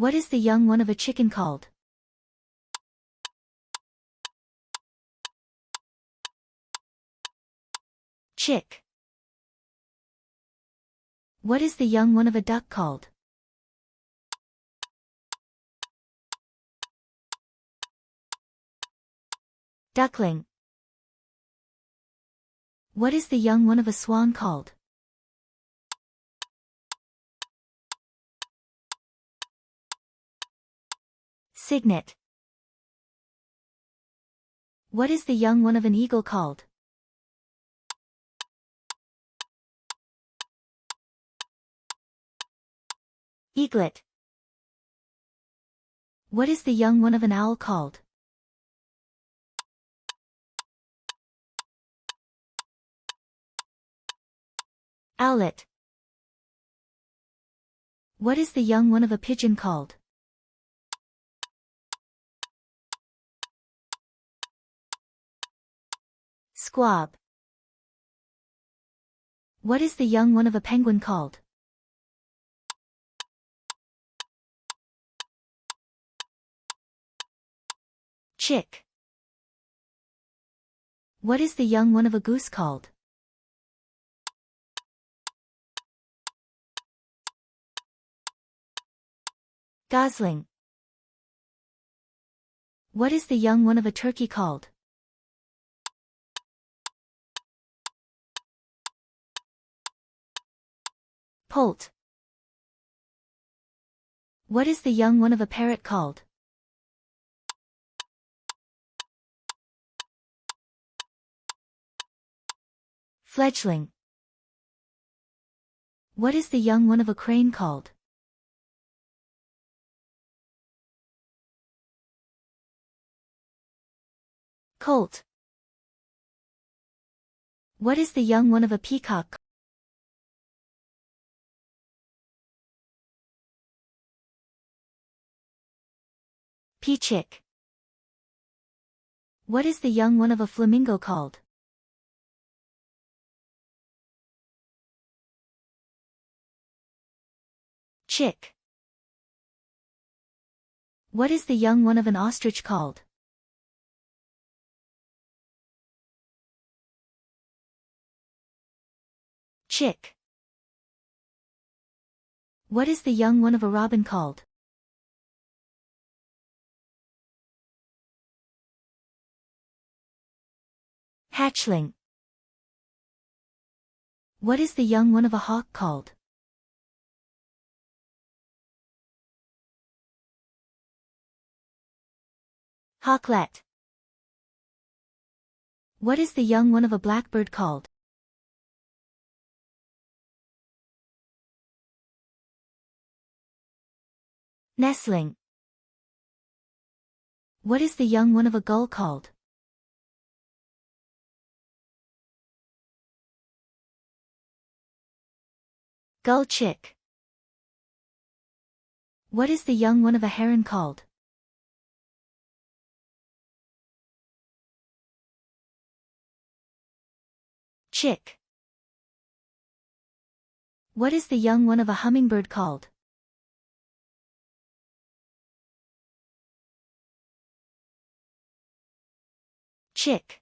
What is the young one of a chicken called? Chick. What is the young one of a duck called? Duckling. What is the young one of a swan called? Cygnet. What is the young one of an eagle called? Eaglet. What is the young one of an owl called? Owlet. What is the young one of a pigeon called? Squab. What is the young one of a penguin called? Chick. What is the young one of a goose called? Gosling. What is the young one of a turkey called? Poult. What is the young one of a parrot called? Fledgling. What is the young one of a crane called? Colt. What is the young one of a peacock? Peachick. What is the young one of a flamingo called? Chick. What is the young one of an ostrich called? Chick. What is the young one of a robin called? Hatchling. What is the young one of a hawk called? Hawklet. What is the young one of a blackbird called? Nestling. What is the young one of a gull called? Gull chick. What is the young one of a heron called? Chick. What is the young one of a hummingbird called? Chick.